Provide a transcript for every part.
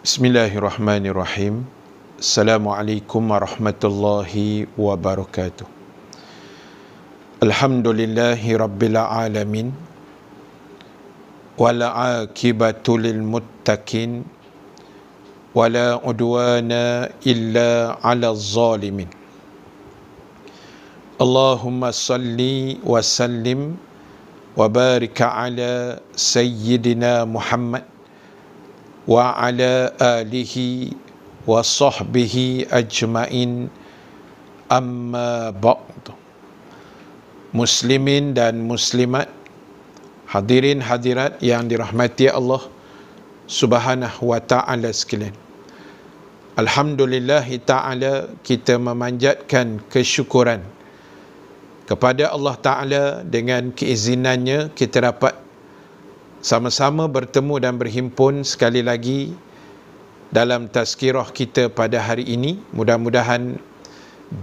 Bismillahirrahmanirrahim. Assalamualaikum warahmatullahi wabarakatuh. Alhamdulillahi rabbil alamin. Wala akibatu lil muttaqin. Wala udwana illa ala zalimin. Allahumma salli wa sallim wa barik ala sayyidina Muhammad wa ala alihi wa sahbihi ajmain, amma ba'du. Muslimin dan muslimat, hadirin hadirat yang dirahmati Allah Subhanahu wa ta'ala sekalian, alhamdulillah ta'ala, kita memanjatkan kesyukuran kepada Allah Ta'ala. Dengan keizinannya kita dapat sama-sama bertemu dan berhimpun sekali lagi dalam tazkirah kita pada hari ini. Mudah-mudahan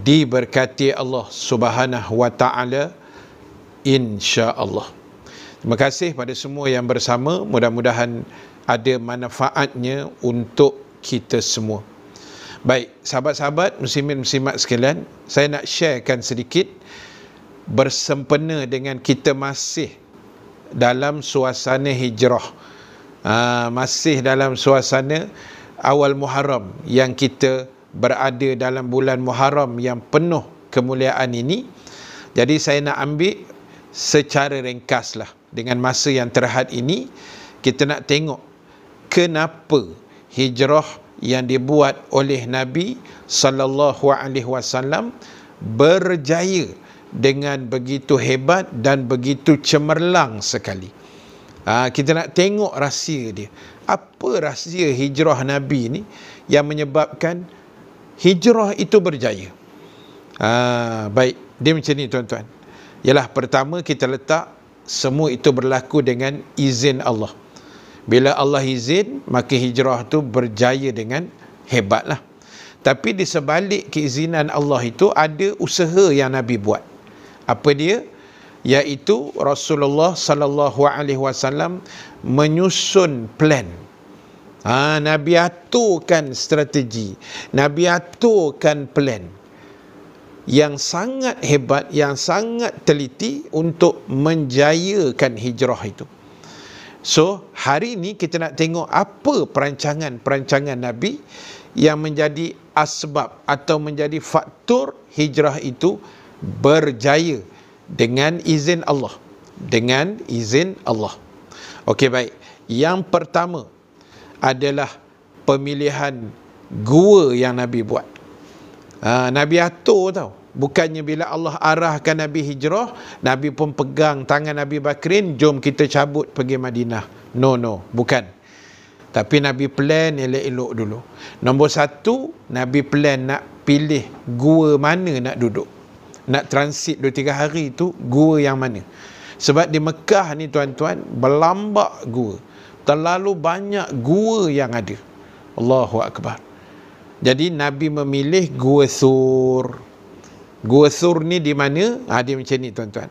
diberkati Allah Subhanahu wa ta'ala, insya-Allah. Terima kasih pada semua yang bersama. Mudah-mudahan ada manfaatnya untuk kita semua. Baik, sahabat-sahabat, muslimin muslimat sekalian, saya nak sharekan sedikit bersempena dengan kita masih dalam suasana hijrah, masih dalam suasana awal Muharram, yang kita berada dalam bulan Muharram yang penuh kemuliaan ini. Jadi saya nak ambil secara ringkaslah dengan masa yang terhad ini, kita nak tengok kenapa hijrah yang dibuat oleh Nabi sallallahu alaihi wasallam berjaya dengan begitu hebat dan begitu cemerlang sekali. Kita nak tengok rahsia dia. Apa rahsia hijrah Nabi ni yang menyebabkan hijrah itu berjaya? Baik, dia macam ni tuan-tuan. Ialah pertama, kita letak semua itu berlaku dengan izin Allah. Bila Allah izin, maka hijrah tu berjaya dengan hebatlah. Tapi di sebalik keizinan Allah itu ada usaha yang Nabi buat. Apa dia? Iaitu Rasulullah sallallahu alaihi wasallam menyusun plan. Nabi aturkan strategi, Nabi aturkan plan yang sangat hebat, yang sangat teliti untuk menjayakan hijrah itu. So, hari ini kita nak tengok apa perancangan-perancangan Nabi yang menjadi asbab atau menjadi faktor hijrah itu berjaya dengan izin Allah. Dengan izin Allah. Okey, baik. Yang pertama adalah pemilihan gua yang Nabi buat. Nabi atur tau. Bukannya bila Allah arahkan Nabi hijrah, Nabi pun pegang tangan Nabi Bakrin, jom kita cabut pergi Madinah. No, bukan. Tapi Nabi plan elok-elok dulu. Nombor satu, Nabi plan nak pilih gua mana nak duduk. Nak transit 2-3 hari tu, gua yang mana. Sebab di Mekah ni tuan-tuan, berlambak gua. Terlalu banyak gua yang ada. Allahu Akbar. Jadi Nabi memilih Gua Thur. Gua Thur ni di mana? Dia macam ni tuan-tuan.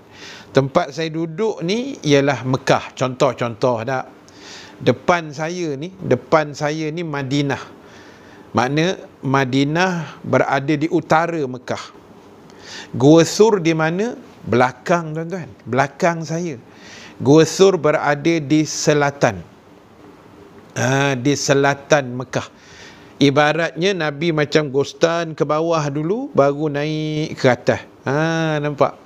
Tempat saya duduk ni ialah Mekah. Contoh dah. Depan saya ni Madinah. Makna Madinah berada di utara Mekah. Gua Thur di mana? Belakang tuan-tuan. Belakang saya. Gua Thur berada di selatan. Di selatan Mekah. Ibaratnya Nabi macam ghostan ke bawah dulu, baru naik ke atas. Nampak?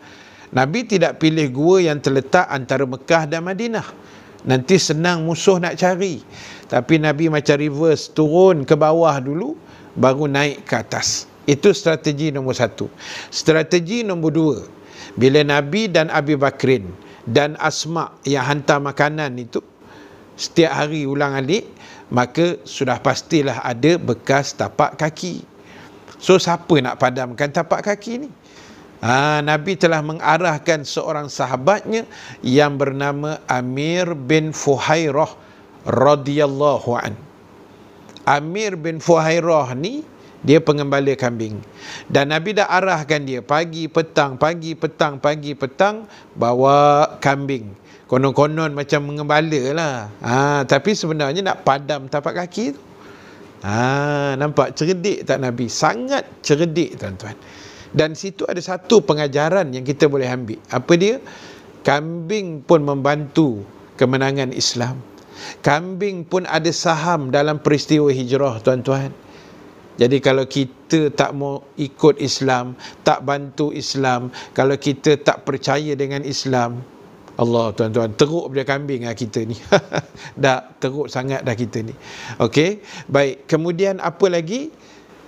Nabi tidak pilih gua yang terletak antara Mekah dan Madinah. Nanti senang musuh nak cari. Tapi Nabi macam reverse, turun ke bawah dulu, baru naik ke atas. Itu strategi nombor satu. Strategi nombor dua, bila Nabi dan Abi Bakrin dan Asma yang hantar makanan itu setiap hari ulang alik, maka sudah pastilah ada bekas tapak kaki. So siapa nak padamkan tapak kaki ni? Nabi telah mengarahkan seorang sahabatnya yang bernama Amir bin Fuhairah radhiyallahu an. Amir bin Fuhairah ni dia pengembala kambing, dan Nabi dah arahkan dia pagi petang bawa kambing. Konon-konon macam mengembala lah, tapi sebenarnya nak padam tapak kaki tu. Nampak cerdik tak Nabi? Sangat cerdik, tuan-tuan. Dan situ ada satu pengajaran yang kita boleh ambil. Apa dia? Kambing pun membantu kemenangan Islam. Kambing pun ada saham dalam peristiwa hijrah, tuan-tuan. Jadi kalau kita tak mau ikut Islam, tak bantu Islam, kalau kita tak percaya dengan Islam, Allah, tuan-tuan, teruk pada kambing kita ni. Dah teruk sangat dah kita ni. Okey, baik. Kemudian apa lagi?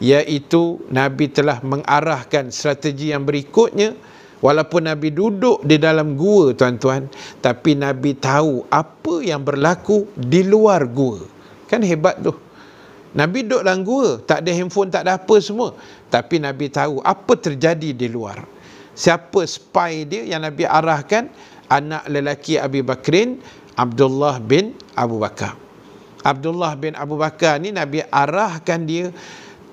Iaitu Nabi telah mengarahkan strategi yang berikutnya. Walaupun Nabi duduk di dalam gua, tuan-tuan, tapi Nabi tahu apa yang berlaku di luar gua. Kan hebat tu. Nabi duduk dalam gua, tak ada handphone, tak ada apa semua, tapi Nabi tahu apa terjadi di luar. Siapa spy dia yang Nabi arahkan? Anak lelaki Abi Bakrin, Abdullah bin Abu Bakar. Abdullah bin Abu Bakar ni Nabi arahkan dia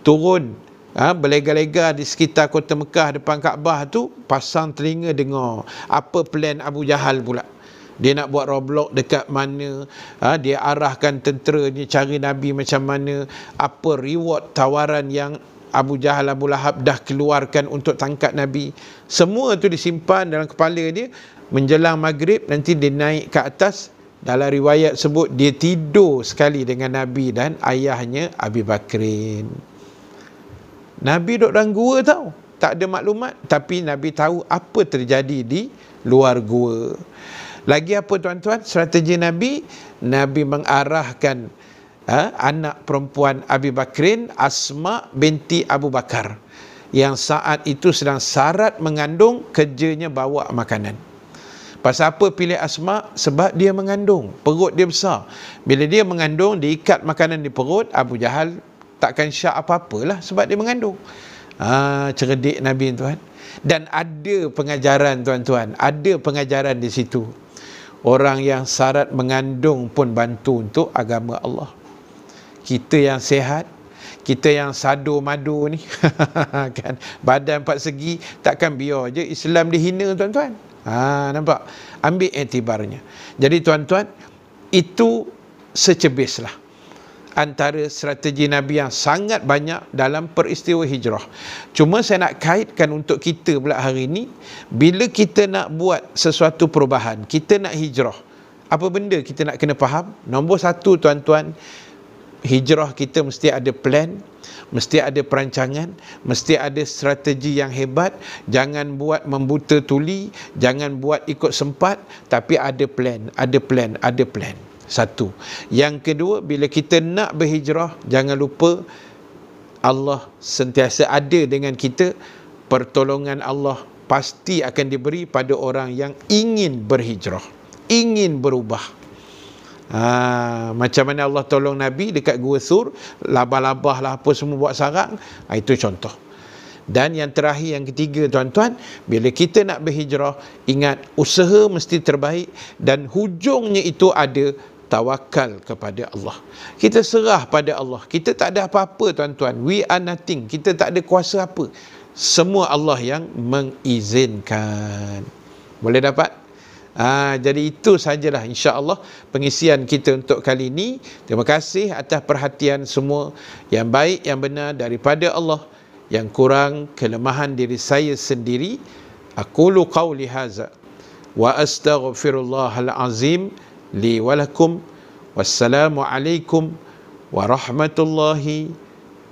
turun, berlega-lega di sekitar kota Mekah depan Kaabah tu, pasang telinga dengar apa plan Abu Jahal pula. Dia nak buat roadblock dekat mana, dia arahkan tentera ni cari Nabi macam mana, apa reward tawaran yang Abu Jahal, Abu Lahab dah keluarkan untuk tangkap Nabi. Semua tu disimpan dalam kepala dia. Menjelang maghrib nanti dia naik ke atas. Dalam riwayat sebut dia tidur sekali dengan Nabi dan ayahnya Abi Bakrin. Nabi duduk dalam gua tau, tak ada maklumat, tapi Nabi tahu apa terjadi di luar gua. Lagi apa, tuan-tuan? Strategi Nabi, Nabi mengarahkan anak perempuan Abi Bakrin, Asma binti Abu Bakar, yang saat itu sedang syarat mengandung, kerjanya bawa makanan. Pasal apa pilih Asma? Sebab dia mengandung, perut dia besar. Bila dia mengandung, diikat makanan di perut, Abu Jahal takkan syak apa-apalah sebab dia mengandung. Cerdik Nabi, tuan. Dan ada pengajaran, tuan-tuan, ada pengajaran di situ. Orang yang syarat mengandung pun bantu untuk agama Allah. Kita yang sihat, kita yang sado madu ni kan, badan 4 segi, takkan biar je Islam dihina, tuan-tuan. Nampak? Ambil iktibarnya. Jadi, tuan-tuan, itu secebislah antara strategi Nabi yang sangat banyak dalam peristiwa hijrah. Cuma saya nak kaitkan untuk kita pula hari ini, bila kita nak buat sesuatu perubahan, kita nak hijrah, apa benda kita nak kena faham? Nombor satu, tuan-tuan, hijrah kita mesti ada plan, mesti ada perancangan, mesti ada strategi yang hebat. Jangan buat membuta tuli, jangan buat ikut sempat, tapi ada plan, ada plan, ada plan. Satu. Yang kedua, bila kita nak berhijrah, jangan lupa Allah sentiasa ada dengan kita. Pertolongan Allah pasti akan diberi pada orang yang ingin berhijrah, ingin berubah. Macam mana Allah tolong Nabi dekat Gua Sur, labah-labah lah apa semua buat sarang. Itu contoh. Dan yang terakhir, yang ketiga, tuan-tuan, bila kita nak berhijrah, ingat usaha mesti terbaik, dan hujungnya itu ada tawakal kepada Allah. Kita serah pada Allah. Kita tak ada apa-apa, tuan-tuan. We are nothing. Kita tak ada kuasa apa. Semua Allah yang mengizinkan. Boleh dapat? Jadi itu sajalah insya-Allah pengisian kita untuk kali ini. Terima kasih atas perhatian semua. Yang baik, yang benar daripada Allah. Yang kurang, kelemahan diri saya sendiri. Aqulu qawli hadza wa astaghfirullahal azim li wa lakum. Wassalamu alaikum warahmatullahi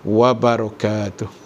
wabarakatuh.